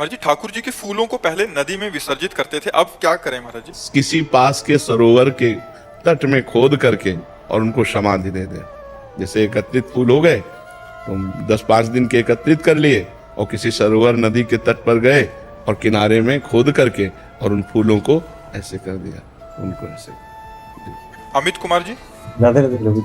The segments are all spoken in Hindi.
महाराज जी, ठाकुर जी के फूलों को पहले नदी में विसर्जित करते थे, अब क्या करें महाराज जी? किसी पास के सरोवर के तट में खोद करके और उनको समाधि दे दे। जैसे एकत्रित फूल हो गए तो 10-5 दिन के एकत्रित कर लिए और किसी सरोवर नदी के तट पर गए और किनारे में खोद करके और उन फूलों को ऐसे कर दिया, उनको ऐसे। अमित कुमार जी। राधे राधे प्रभु।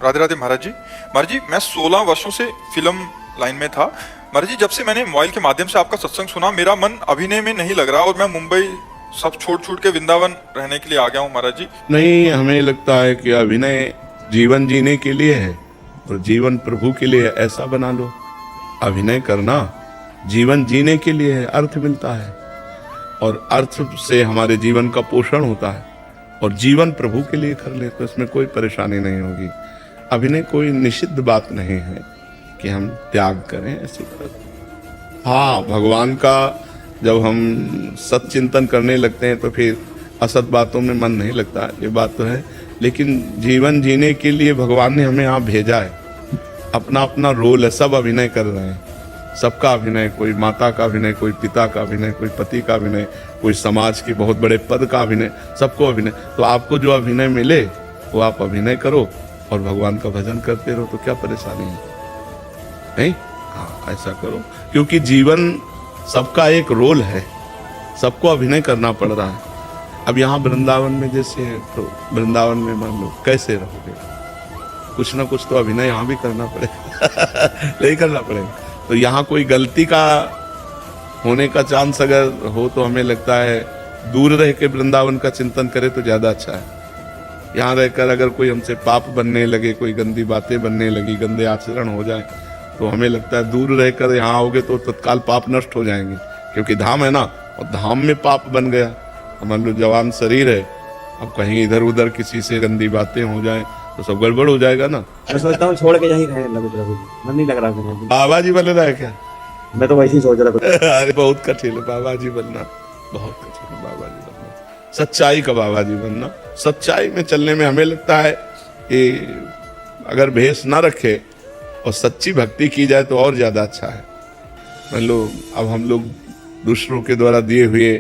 राधे राधे महाराज जी। महाराज जी, मैं 16 वर्षों से फिल्म लाइन में था। महाराज जी, जब से मैंने मोबाइल के माध्यम से आपका सत्संग सुना, मेरा मन अभिनय में नहीं लग रहा और मैं मुंबई सब छोड़ के वृंदावन रहने के लिए आ गया हूँ महाराज जी। नहीं, हमें लगता है कि अभिनय जीवन जीने के लिए है और जीवन प्रभु के लिए, ऐसा बना लो। अभिनय करना जीवन जीने के लिए है, अर्थ मिलता है और अर्थ से हमारे जीवन का पोषण होता है और जीवन प्रभु के लिए कर ले तो इसमें कोई परेशानी नहीं होगी। अभिनय कोई निषिद्ध बात नहीं है कि हम त्याग करें, ऐसी बात। हाँ, भगवान का जब हम सत चिंतन करने लगते हैं तो फिर असत बातों में मन नहीं लगता, ये बात तो है। लेकिन जीवन जीने के लिए भगवान ने हमें यहाँ भेजा है, अपना अपना रोल है, सब अभिनय कर रहे हैं, सबका अभिनय, कोई माता का अभिनय, कोई पिता का अभिनय, कोई पति का अभिनय, कोई समाज के बहुत बड़े पद का अभिनय, सबको अभिनय। तो आपको जो अभिनय मिले वो आप अभिनय करो और भगवान का भजन करते रहो, तो क्या परेशानी है? नहीं, हाँ, ऐसा करो, क्योंकि जीवन सबका एक रोल है, सबको अभिनय करना पड़ रहा है। अब यहाँ वृंदावन में जैसे है तो वृंदावन में मान लो कैसे रहोगे, कुछ ना कुछ तो अभिनय यहाँ भी करना पड़ेगा नहीं करना पड़ेगा। तो यहाँ कोई गलती का होने का चांस अगर हो तो हमें लगता है दूर रह के वृंदावन का चिंतन करे तो ज्यादा अच्छा है। यहाँ रहकर अगर कोई हमसे पाप बनने लगे, कोई गंदी बातें बनने लगी, गंदे आचरण हो जाए, तो हमें लगता है दूर रहकर यहाँ आओगे तो तत्काल पाप नष्ट हो जाएंगे, क्योंकि धाम है ना, और धाम में पाप बन गया। मान लो जवान शरीर है, अब कहीं इधर उधर किसी से गंदी बातें हो जाए तो सब गड़बड़ हो जाएगा ना। मैं सोचता हूँ छोड़ के यहीं रहने लगो प्रभु जी, मन नहीं लग रहा मेरा। बाबा जी बन रहा है क्या? मैं तो वैसे ही सोच रहा था। अरे बहुत कठिन है बाबा जी बनना, बहुत कठिन है बाबा जी बनना, सच्चाई का बाबा जी बनना। सच्चाई में चलने में हमें लगता है कि अगर भेष ना रखे और सच्ची भक्ति की जाए तो और ज्यादा अच्छा है। मान लो अब हम लोग दूसरों के द्वारा दिए हुए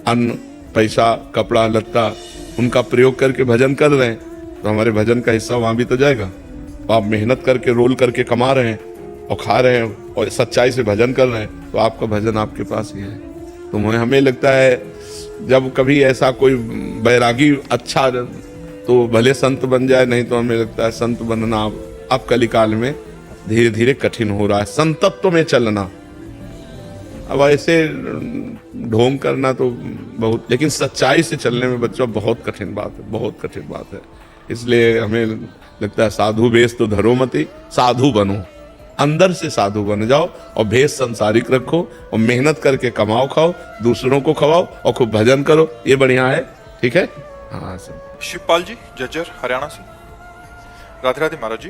अन्न, पैसा, कपड़ा लत्ता, उनका प्रयोग करके भजन कर रहे हैं, तो हमारे भजन का हिस्सा वहां भी तो जाएगा। तो आप मेहनत करके रोल करके कमा रहे हैं और खा रहे हैं और सच्चाई से भजन कर रहे हैं, तो आपका भजन आपके पास ही है। तो हमें लगता है जब कभी ऐसा कोई बैरागी अच्छा तो भले संत बन जाए, नहीं तो हमें लगता है संत बनना अब कलिकाल में धीरे धीरे कठिन हो रहा है, संतत्व में चलना। अब ऐसे ढोंग करना तो बहुत, लेकिन सच्चाई से चलने में बच्चों बहुत कठिन बात है, बहुत कठिन बात है। इसलिए हमें लगता है साधु वेश तो धरो मती, साधु बनो, अंदर से साधु बन जाओ और भेष संसारिक रखो और मेहनत करके कमाओ खाओ, दूसरों को खवाओ और खूब भजन करो, ये बढ़िया है। ठीक है, हाँ सर। शिवपाल जी, जज्जर, हरियाणा से। राधे राधे महाराज जी।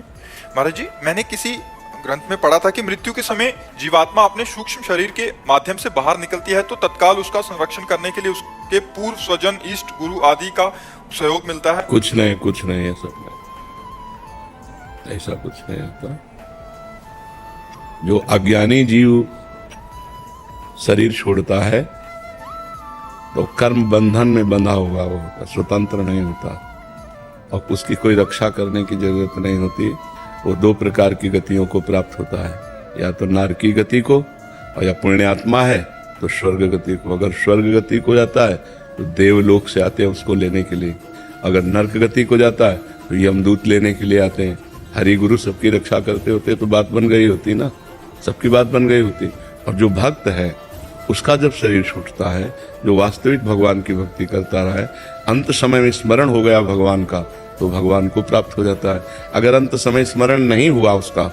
महाराज जी, मैंने किसी ग्रंथ में पढ़ा था कि मृत्यु के समय जीवात्मा अपने सूक्ष्म शरीर के माध्यम से बाहर निकलती है तो तत्काल उसका संरक्षण करने के लिए उसके पूर्व स्वजन, इष्ट, गुरु आदि का सहयोग मिलता है। कुछ नहीं, कुछ नहीं, ऐसा नहीं, ऐसा कुछ नहीं होता। जो अज्ञानी जीव शरीर छोड़ता है तो कर्म बंधन में बंधा हुआ वो होता, स्वतंत्र नहीं होता और उसकी कोई रक्षा करने की जरूरत नहीं होती। वो 2 प्रकार की गतियों को प्राप्त होता है, या तो नारकी गति को, और या पुण्यात्मा है तो स्वर्ग गति को। अगर स्वर्ग गति को जाता है तो देवलोक से आते हैं उसको लेने के लिए, अगर नरक गति को जाता है तो यमदूत लेने के लिए आते हैं। हरि गुरु सबकी रक्षा करते होते तो बात बन गई होती ना, सबकी बात बन गई होती। और जो भक्त है उसका जब शरीर छूटता है, जो वास्तविक भगवान की भक्ति करता रहा है, अंत समय में स्मरण हो गया भगवान का, तो भगवान को प्राप्त हो जाता है। अगर अंत समय स्मरण नहीं हुआ उसका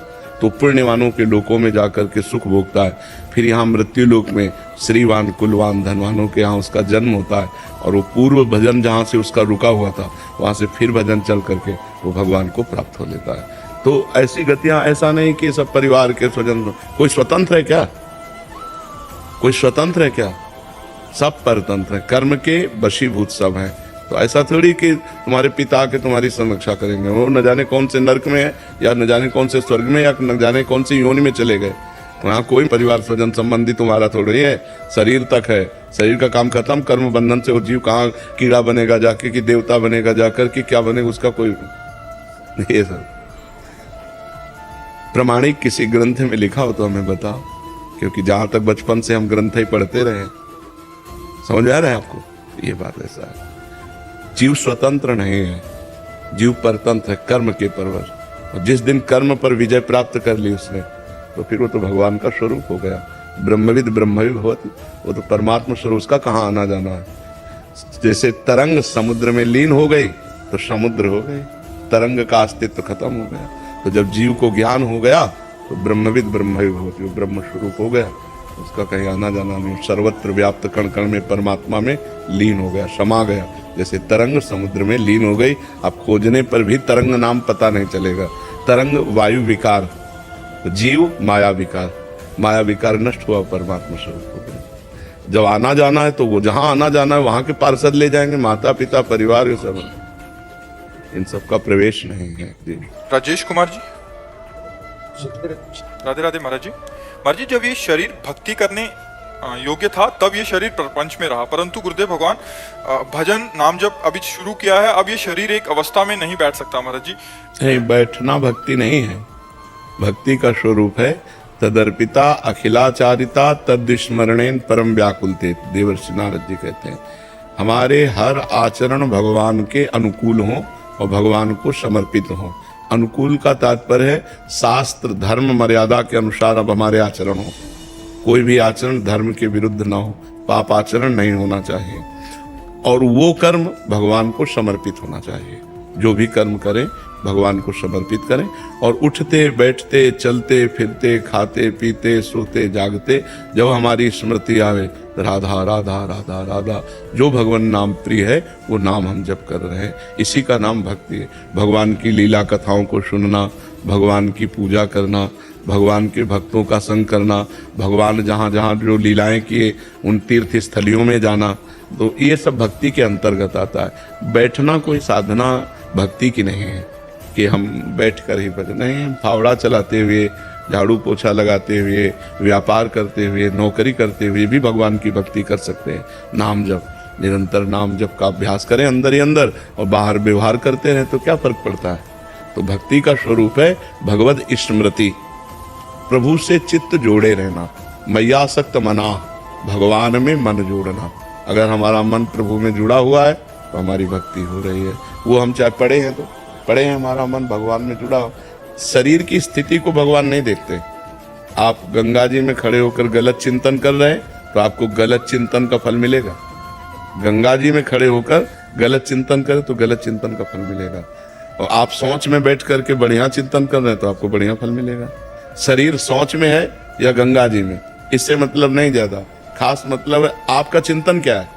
तो पुण्यवानों के लोकों में जाकर के सुख भोगता है, फिर यहाँ मृत्यु लोक में श्रीवान, कुलवान, धनवानों के यहाँ उसका जन्म होता है और वो पूर्व भजन जहाँ से उसका रुका हुआ था वहाँ से फिर भजन चल करके वो भगवान को प्राप्त हो लेता है। तो ऐसी गतियां, ऐसा नहीं कि सब परिवार के स्वजन, कोई स्वतंत्र है क्या? कोई स्वतंत्र है क्या? सब परतंत्र है, कर्म के वशीभूत सब है। तो ऐसा थोड़ी कि तुम्हारे पिता के तुम्हारी संरक्षा करेंगे, वो न जाने कौन से नरक में है या न जाने कौन से स्वर्ग में या न जाने कौन सी योनि में चले गए। वहाँ कोई परिवार स्वजन संबंधी तुम्हारा थोड़ी है, शरीर तक है। शरीर का काम खत्म, कर्म बंधन से वो जीव कहाँ कीड़ा बनेगा जाके, कि देवता बनेगा जाकर, कि क्या बनेगा, उसका कोई ये सब प्रमाणिक किसी ग्रंथ में लिखा हो तो हमें बताओ, क्योंकि जहां तक बचपन से हम ग्रंथ ही पढ़ते रहे। समझ आ रहा है आपको? ये बात ऐसा है। जीव स्वतंत्र नहीं है, जीव परतंत्र है, कर्म के परवर। और जिस दिन कर्म पर विजय प्राप्त कर ली उसने, तो फिर वो तो भगवान का स्वरूप हो गया। ब्रह्मविद ब्रह्मविद भवति, वो तो परमात्मा स्वरूप, उसका कहाँ आना जाना है। जैसे तरंग समुद्र में लीन हो गई तो समुद्र हो गई, तरंग का अस्तित्व खत्म हो गया। तो जब जीव को ज्ञान हो गया तो ब्रह्मविद ब्रह्मविद भवति, वो ब्रह्म स्वरूप हो गया, उसका कहीं आना जाना नहीं। सर्वत्र व्याप्त कण कण में परमात्मा में लीन हो गया, समा गया। जैसे तरंग समुद्र में लीन हो गई, अब खोजने पर भी तरंग नाम पता नहीं चलेगा। तरंग वायु विकार, जीव माया विकार, माया विकार नष्ट हुआ, परमात्मा स्वरूप हो गया। जब आना जाना है तो वो जहां आना जाना है वहां के पार्षद ले जाएंगे, माता पिता परिवार, ये सब, इन सब का प्रवेश नहीं है। जी राजेश कुमार जी, राधे राधे महाराज जी। महाराज जी, जब ये शरीर भक्ति करने योग्य था तब ये शरीर प्रपंच में रहा, परंतु गुरुदेव भगवान भजन नाम जब अभी शुरू किया है, अब ये शरीर एक अवस्था में नहीं बैठ सकता महाराज जी। नहीं, बैठना भक्ति नहीं है। भक्ति का स्वरूप है तदर्पिता अखिलाचारिता तद्विस्मरणेन परम व्याकुलते। देवर्षि नारद जी कहते हैं हमारे हर आचरण भगवान के अनुकूल हो और भगवान को समर्पित हो। अनुकूल का तात्पर्य है शास्त्र धर्म मर्यादा के अनुसार अब हमारे आचरण हो। कोई भी आचरण धर्म के विरुद्ध ना हो, पाप आचरण नहीं होना चाहिए, और वो कर्म भगवान को समर्पित होना चाहिए। जो भी कर्म करें भगवान को समर्पित करें, और उठते बैठते चलते फिरते खाते पीते सोते जागते जब हमारी स्मृति आवे, राधा राधा राधा राधा, जो भगवान नाम प्रिय है वो नाम हम जप कर रहे हैं, इसी का नाम भक्ति है। भगवान की लीला कथाओं को सुनना, भगवान की पूजा करना, भगवान के भक्तों का संग करना, भगवान जहाँ जहाँ जो लीलाएं किए उन तीर्थ स्थलियों में जाना, तो ये सब भक्ति के अंतर्गत आता है। बैठना कोई साधना भक्ति की नहीं है कि हम बैठ कर ही भजन, नहीं, हम फावड़ा चलाते हुए, झाड़ू पोछा लगाते हुए, व्यापार करते हुए, नौकरी करते हुए भी भगवान की भक्ति कर सकते हैं। नाम जप, निरंतर नाम जप का अभ्यास करें अंदर ही अंदर, और बाहर व्यवहार करते रहें तो क्या फर्क पड़ता है। तो भक्ति का स्वरूप है भगवद स्मृति, प्रभु से चित्त जोड़े रहना, मैयासक्त मना, भगवान में मन जोड़ना। अगर हमारा मन प्रभु में जुड़ा हुआ है तो हमारी भक्ति हो रही है। वो हम चाहे पढ़े हैं तो पढ़े हैं, हमारा मन भगवान में जुड़ा हो। शरीर की स्थिति को भगवान नहीं देखते। आप गंगा जी में खड़े होकर गलत चिंतन कर रहे हैं तो आपको गलत चिंतन का फल मिलेगा। गंगा जी में खड़े होकर गलत चिंतन करें तो गलत चिंतन का फल मिलेगा। और आप सोच में बैठ करके बढ़िया चिंतन कर रहे हैं तो आपको बढ़िया फल मिलेगा। शरीर सोच में है या गंगा जी में, इससे मतलब नहीं ज्यादा, खास मतलब है आपका चिंतन क्या है।